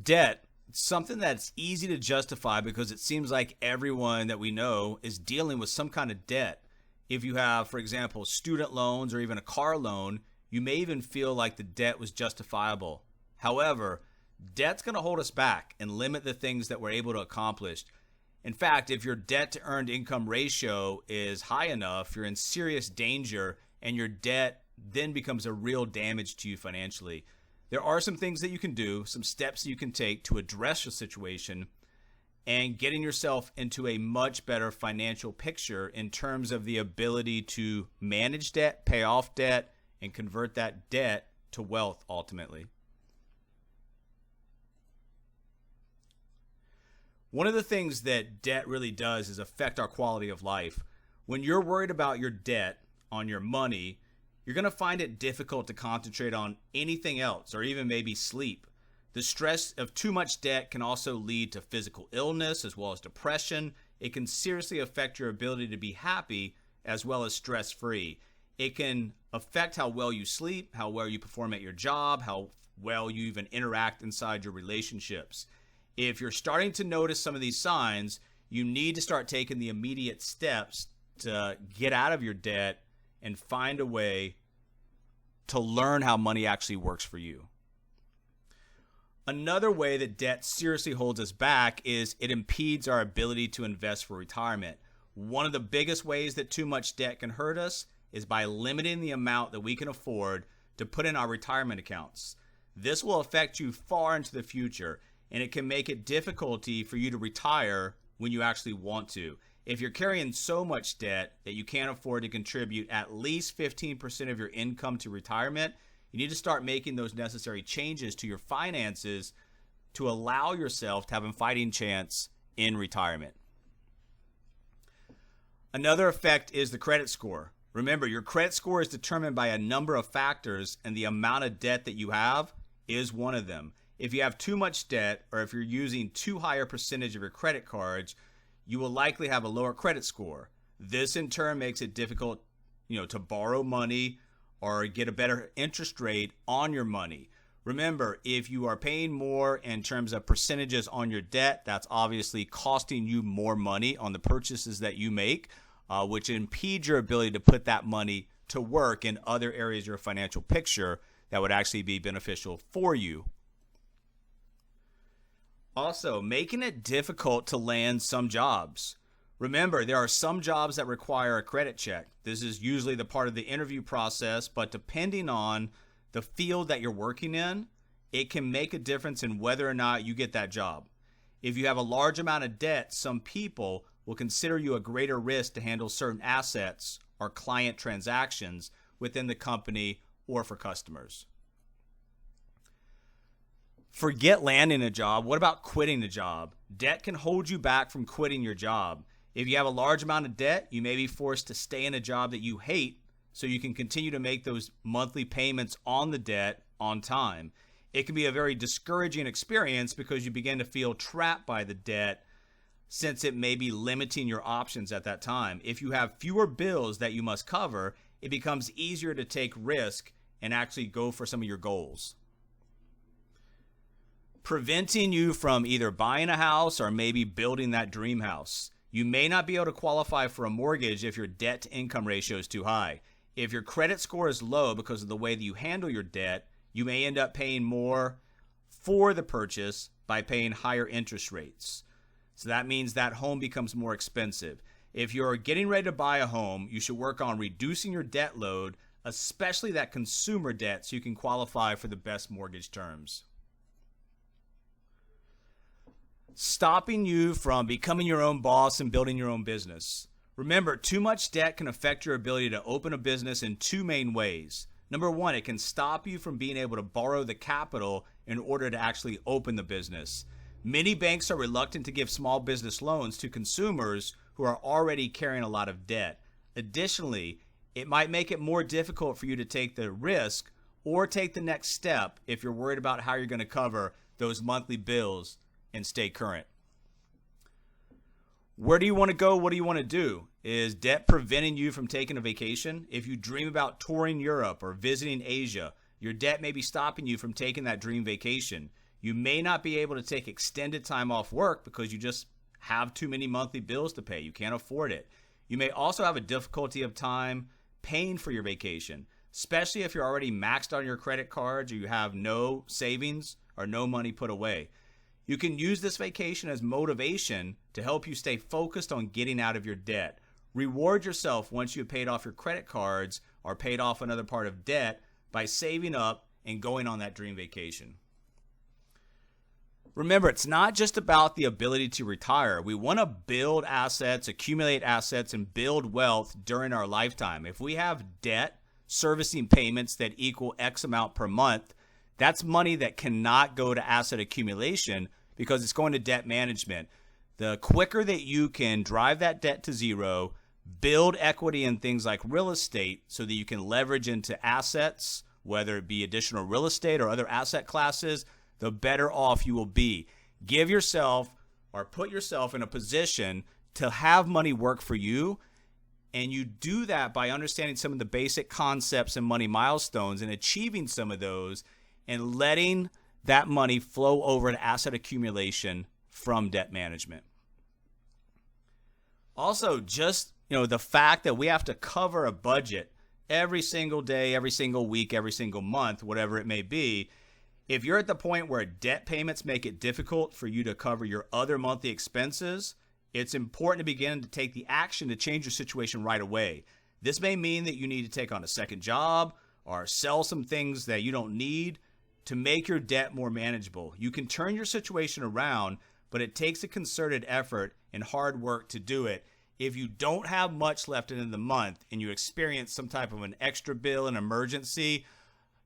Debt, something that's easy to justify because it seems like everyone that we know is dealing with some kind of debt. If you have, for example, student loans or even a car loan, you may even feel like the debt was justifiable. However, debt's going to hold us back and limit the things that we're able to accomplish. In fact, if your debt to earned income ratio is high enough, you're in serious danger and your debt then becomes a real damage to you financially. There are some things that you can do, some steps you can take to address your situation and getting yourself into a much better financial picture in terms of the ability to manage debt, pay off debt, and convert that debt to wealth ultimately. One of the things that debt really does is affect our quality of life. When you're worried about your debt on your money, you're going to find it difficult to concentrate on anything else or even maybe sleep. The stress of too much debt can also lead to physical illness as well as depression. It can seriously affect your ability to be happy as well as stress-free. It can affect how well you sleep, how well you perform at your job, how well you even interact inside your relationships. If you're starting to notice some of these signs, you need to start taking the immediate steps to get out of your debt and find a way to learn how money actually works for you. Another way that debt seriously holds us back is it impedes our ability to invest for retirement. One of the biggest ways that too much debt can hurt us is by limiting the amount that we can afford to put in our retirement accounts. This will affect you far into the future, and it can make it difficulty for you to retire when you actually want to. If you're carrying so much debt that you can't afford to contribute at least 15% of your income to retirement, you need to start making those necessary changes to your finances to allow yourself to have a fighting chance in retirement. Another effect is the credit score. Remember, your credit score is determined by a number of factors, and the amount of debt that you have is one of them. If you have too much debt, or if you're using too high a percentage of your credit cards, you will likely have a lower credit score. This in turn makes it difficult, to borrow money or get a better interest rate on your money. Remember, if you are paying more in terms of percentages on your debt, that's obviously costing you more money on the purchases that you make, which impedes your ability to put that money to work in other areas of your financial picture that would actually be beneficial for you. Also, making it difficult to land some jobs. Remember, there are some jobs that require a credit check. This is usually the part of the interview process, but depending on the field that you're working in, it can make a difference in whether or not you get that job. If you have a large amount of debt, some people will consider you a greater risk to handle certain assets or client transactions within the company or for customers. Forget landing a job. What about quitting a job? Debt can hold you back from quitting your job. If you have a large amount of debt, you may be forced to stay in a job that you hate so you can continue to make those monthly payments on the debt on time. It can be a very discouraging experience because you begin to feel trapped by the debt since it may be limiting your options at that time. If you have fewer bills that you must cover, it becomes easier to take risk and actually go for some of your goals. Preventing you from either buying a house or maybe building that dream house. You may not be able to qualify for a mortgage if your debt to income ratio is too high. If your credit score is low because of the way that you handle your debt, you may end up paying more for the purchase by paying higher interest rates. So that means that home becomes more expensive. If you're getting ready to buy a home, you should work on reducing your debt load, especially that consumer debt, so you can qualify for the best mortgage terms. Stopping you from becoming your own boss and building your own business. Remember, too much debt can affect your ability to open a business in two main ways. Number one, it can stop you from being able to borrow the capital in order to actually open the business. Many banks are reluctant to give small business loans to consumers who are already carrying a lot of debt. Additionally, it might make it more difficult for you to take the risk or take the next step if you're worried about how you're going to cover those monthly bills and stay current. Where do you want to go? What do you want to do? Is debt preventing you from taking a vacation? If you dream about touring Europe or visiting Asia, your debt may be stopping you from taking that dream vacation. You may not be able to take extended time off work because you just have too many monthly bills to pay. You can't afford it. You may also have a difficulty of time paying for your vacation, especially if you're already maxed on your credit cards or you have no savings or no money put away. You can use this vacation as motivation to help you stay focused on getting out of your debt. Reward yourself once you've paid off your credit cards or paid off another part of debt by saving up and going on that dream vacation. Remember, it's not just about the ability to retire. We want to build assets, accumulate assets, and build wealth during our lifetime. If we have debt servicing payments that equal X amount per month, that's money that cannot go to asset accumulation because it's going to debt management. The quicker that you can drive that debt to zero, build equity in things like real estate so that you can leverage into assets, whether it be additional real estate or other asset classes, the better off you will be. Give yourself or put yourself in a position to have money work for you. And you do that by understanding some of the basic concepts and money milestones and achieving some of those and letting that money flow over to asset accumulation from debt management. Also, just the fact that we have to cover a budget every single day, every single week, every single month, whatever it may be. If you're at the point where debt payments make it difficult for you to cover your other monthly expenses, it's important to begin to take the action to change your situation right away. This may mean that you need to take on a second job or sell some things that you don't need to make your debt more manageable. You can turn your situation around, but it takes a concerted effort and hard work to do it. If you don't have much left in the month and you experience some type of an extra bill, an emergency,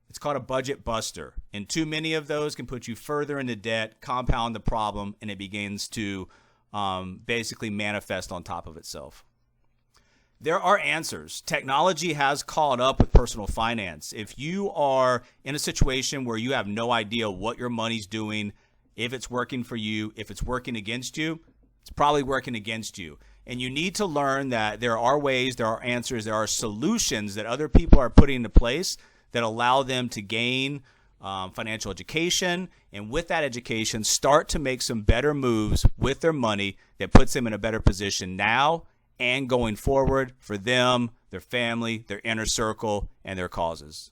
it's called a budget buster. And too many of those can put you further into debt, compound the problem, and it begins to basically manifest on top of itself. There are answers. Technology has caught up with personal finance. If you are in a situation where you have no idea what your money's doing, if it's working for you, if it's working against you, it's probably working against you. And you need to learn that there are ways, there are answers, there are solutions that other people are putting into place that allow them to gain financial education, and with that education, start to make some better moves with their money that puts them in a better position now and going forward for them, their family, their inner circle, and their causes.